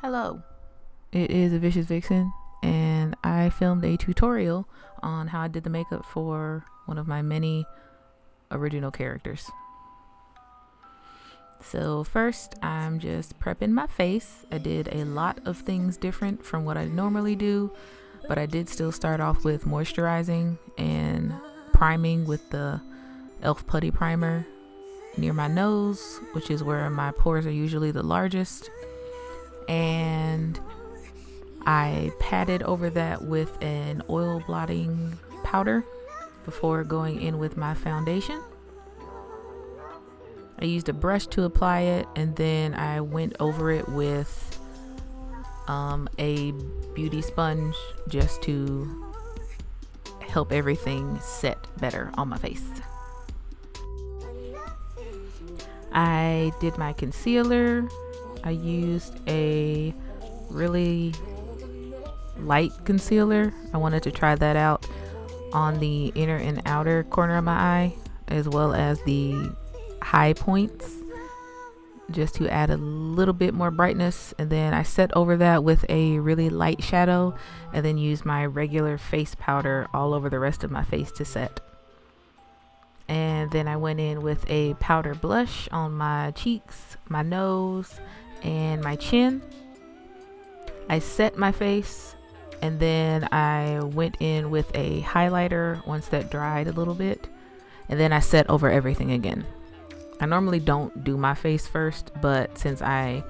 Hello, it is a Vicious Vixen, and I filmed a tutorial on how I did the makeup for one of my many original characters. So first, I'm just prepping my face. I did a lot of things different from what I normally do, but I did still start off with moisturizing and priming with the E.L.F. Putty primer near my nose, which is where my pores are usually the largest. And I patted over that with an oil blotting powder before going in with my foundation. I used a brush to apply it, and then I went over it with a beauty sponge just to help everything set better on my face. I did my concealer. I used a really light concealer. I wanted to try that out on the inner and outer corner of my eye, as well as the high points, just to add a little bit more brightness. And then I set over that with a really light shadow, and then used my regular face powder all over the rest of my face to set. And then I went in with a powder blush on my cheeks, my nose, and my chin. I set my face, and then I went in with a highlighter once that dried a little bit, and then I set over everything again. I normally don't do my face first, but since I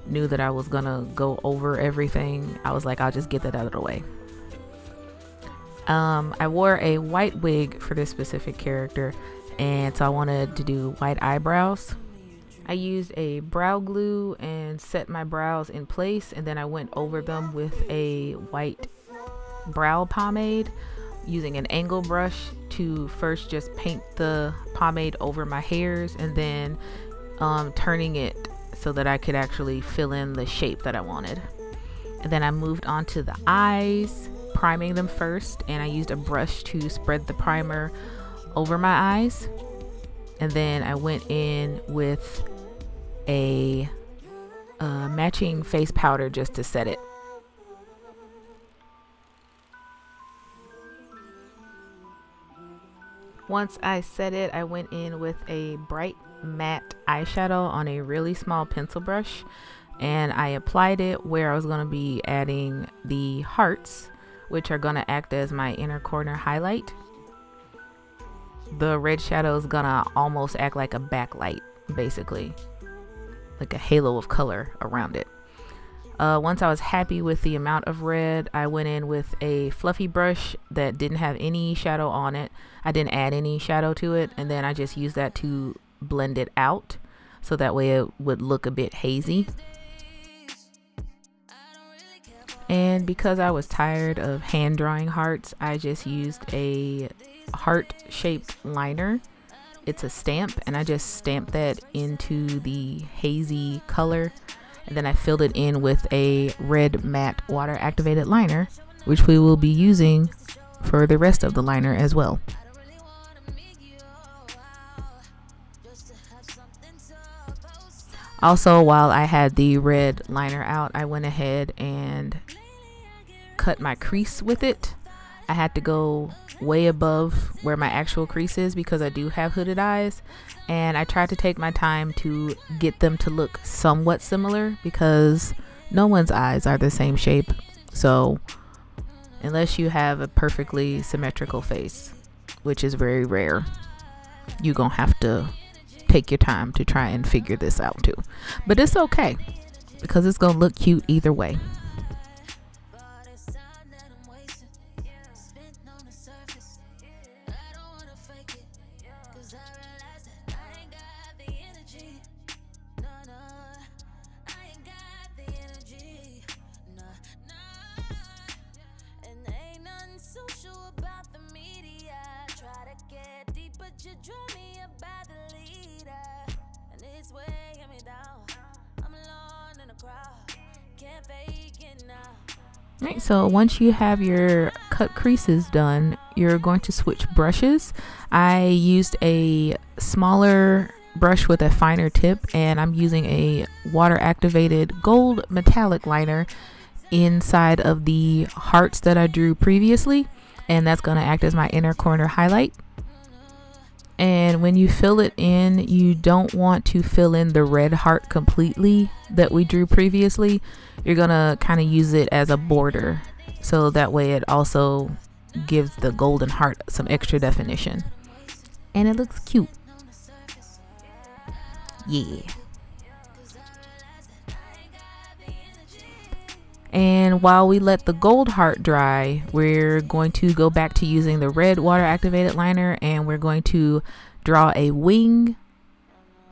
knew that I was gonna go over everything, I was like, I'll just get that out of the way. I wore a white wig for this specific character, and so I wanted to do white eyebrows. I used a brow glue and set my brows in place, and then I went over them with a white brow pomade using an angle brush to first just paint the pomade over my hairs, and then turning it so that I could actually fill in the shape that I wanted. And then I moved on to the eyes, priming them first, and I used a brush to spread the primer over my eyes. And then I went in with a matching face powder just to set it. Once I set it, I went in with a bright matte eyeshadow on a really small pencil brush, and I applied it where I was going to be adding the hearts, which are going to act as my inner corner highlight. The red shadow is gonna almost act like a backlight, basically, like a halo of color around it. Once I was happy with the amount of red, I went in with a fluffy brush that didn't have any shadow on it. I didn't add any shadow to it, and then I just used that to blend it out so that way it would look a bit hazy. And because I was tired of hand drawing hearts, I just used a heart-shaped liner. It's a stamp, and I just stamped that into the hazy color, and then I filled it in with a red matte water activated liner, which we will be using for the rest of the liner as well. Also, while I had the red liner out, I went ahead and cut my crease with it. I had to go way above where my actual crease is because I do have hooded eyes, and I tried to take my time to get them to look somewhat similar because no one's eyes are the same shape. So unless you have a perfectly symmetrical face, which is very rare, you're gonna have to take your time to try and figure this out too. But it's okay because it's gonna look cute either way. Right, so once you have your cut creases done, you're going to switch brushes. I used a smaller brush with a finer tip, and I'm using a water activated gold metallic liner inside of the hearts that I drew previously, and that's going to act as my inner corner highlight. And when you fill it in, you don't want to fill in the red heart completely that we drew previously. You're going to kind of use it as a border, so that way it also gives the golden heart some extra definition, and it looks cute. Yeah. And while we let the gold heart dry, we're going to go back to using the red water activated liner, and we're going to draw a wing,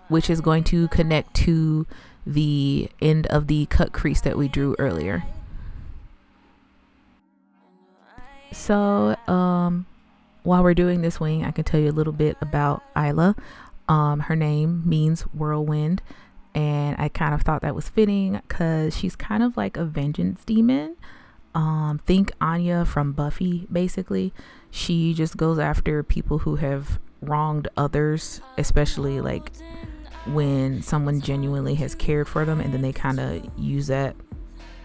which is going to connect to the end of the cut crease that we drew earlier. So while we're doing this wing, I can tell you a little bit about Aella. Her name means whirlwind, and I kind of thought that was fitting because she's kind of like a vengeance demon. Think Anya from Buffy, basically. She just goes after people who have wronged others, especially like when someone genuinely has cared for them, and then they kind of use that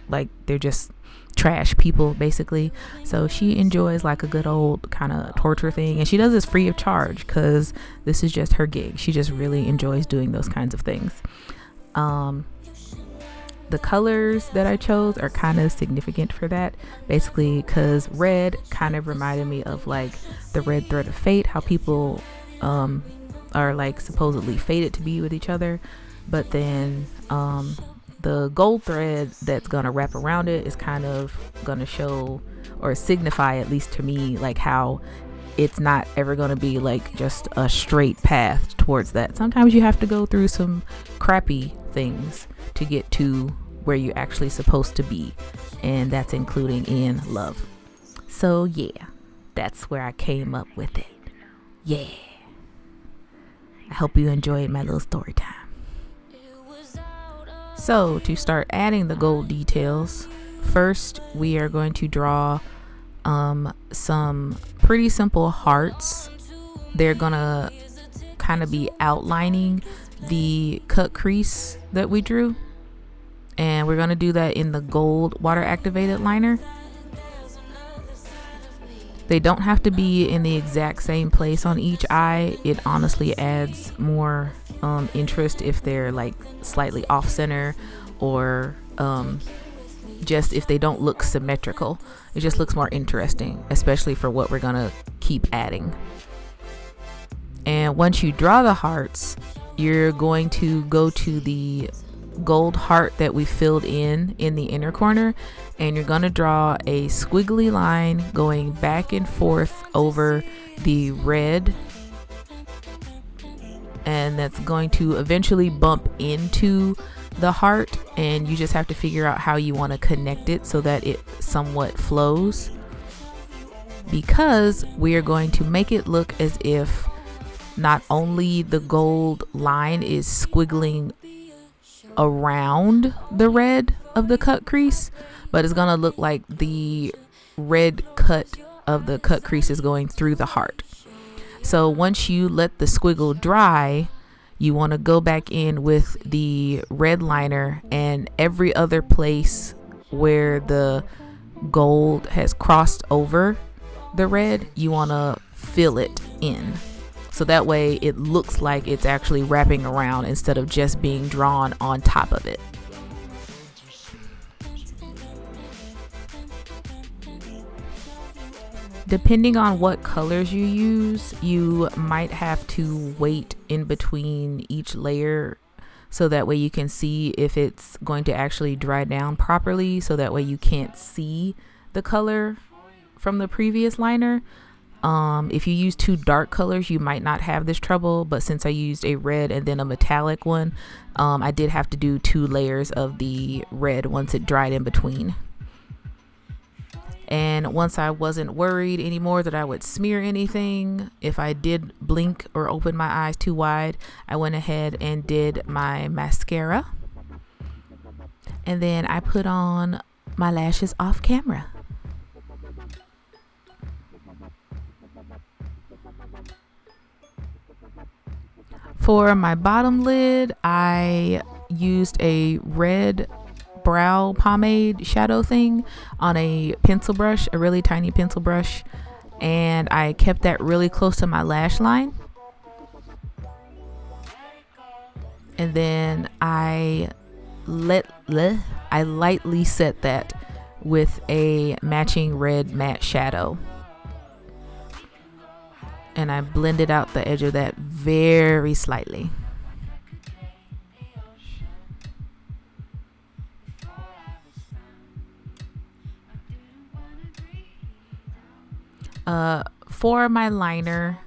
like they're just trash people, basically. So she enjoys like a good old kind of torture thing, and she does this free of charge because this is just her gig. She just really enjoys doing those kinds of things. The colors that I chose are kind of significant for that, basically because red kind of reminded me of like the red thread of fate, how people are like supposedly fated to be with each other, but then the gold thread that's gonna wrap around it is kind of gonna show or signify, at least to me, like how it's not ever gonna be like just a straight path towards that. Sometimes you have to go through some crappy things to get to where you're actually supposed to be, and that's including in love. So yeah, that's where I came up with it. Yeah, I hope you enjoyed my little story time. So to start adding the gold details, first we are going to draw some pretty simple hearts. They're gonna kind of be outlining the cut crease that we drew, and we're gonna do that in the gold water activated liner. They don't have to be in the exact same place on each eye. It honestly adds more interest if they're like slightly off center, or just if they don't look symmetrical. It just looks more interesting, especially for what we're gonna keep adding. And once you draw the hearts, you're going to go to the gold heart that we filled in the inner corner, and you're going to draw a squiggly line going back and forth over the red, and that's going to eventually bump into the heart, and you just have to figure out how you want to connect it so that it somewhat flows, because we are going to make it look as if not only the gold line is squiggling around the red of the cut crease, but it's gonna look like the red cut of the cut crease is going through the heart. So once you let the squiggle dry, you want to go back in with the red liner, and every other place where the gold has crossed over the red, you want to fill it in, so that way it looks like it's actually wrapping around instead of just being drawn on top of it. Depending on what colors you use, you might have to wait in between each layer, so that way you can see if it's going to actually dry down properly, so that way you can't see the color from the previous liner. If you use two dark colors, you might not have this trouble, but since I used a red and then a metallic one, I did have to do 2 layers of the red once it dried in between. And once I wasn't worried anymore that I would smear anything if I did blink or open my eyes too wide, I went ahead and did my mascara, and then I put on my lashes off camera. For my bottom lid, I used a red brow pomade shadow thing on a pencil brush, a really tiny pencil brush, and I kept that really close to my lash line. And then I lightly set that with a matching red matte shadow. And I blended out the edge of that very slightly. For my liner,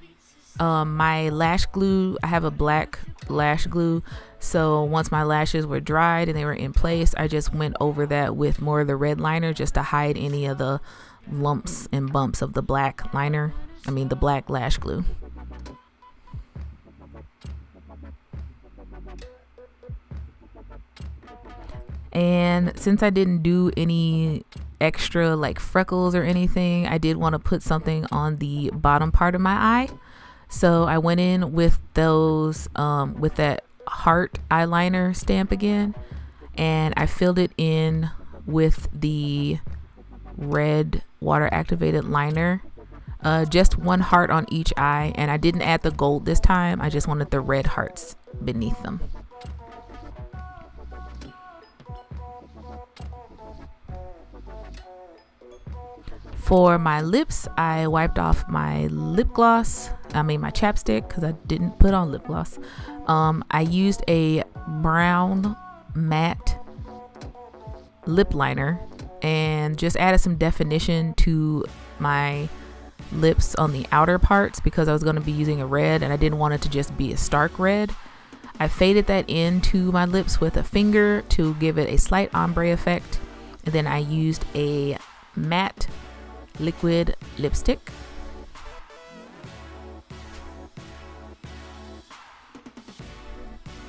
my lash glue, I have a black lash glue. So once my lashes were dried and they were in place, I just went over that with more of the red liner just to hide any of the lumps and bumps of the black liner. The black lash glue. And since I didn't do any extra like freckles or anything, I did want to put something on the bottom part of my eye. So I went in with those, with that heart eyeliner stamp again, and I filled it in with the red water activated liner. Just one heart on each eye, and I didn't add the gold this time. I just wanted the red hearts beneath them. For my lips, I wiped off my lip gloss, my chapstick, because I didn't put on lip gloss. I used a brown matte lip liner and just added some definition to my lips on the outer parts because I was going to be using a red and I didn't want it to just be a stark red. I faded that into my lips with a finger to give it a slight ombre effect, and then I used a matte liquid lipstick.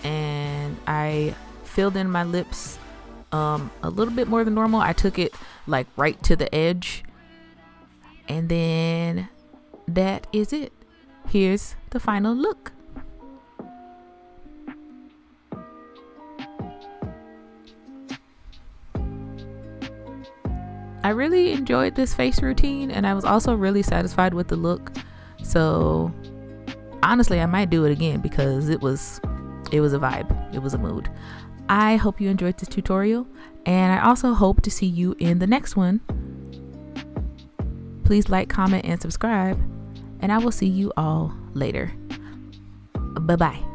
And I filled in my lips a little bit more than normal. I took it like right to the edge. And then that is it. Here's the final look. I really enjoyed this face routine, and I was also really satisfied with the look. So honestly, I might do it again because it was a vibe. It was a mood. I hope you enjoyed this tutorial, and I also hope to see you in the next one. Please like, comment, and subscribe, and I will see you all later. Bye-bye.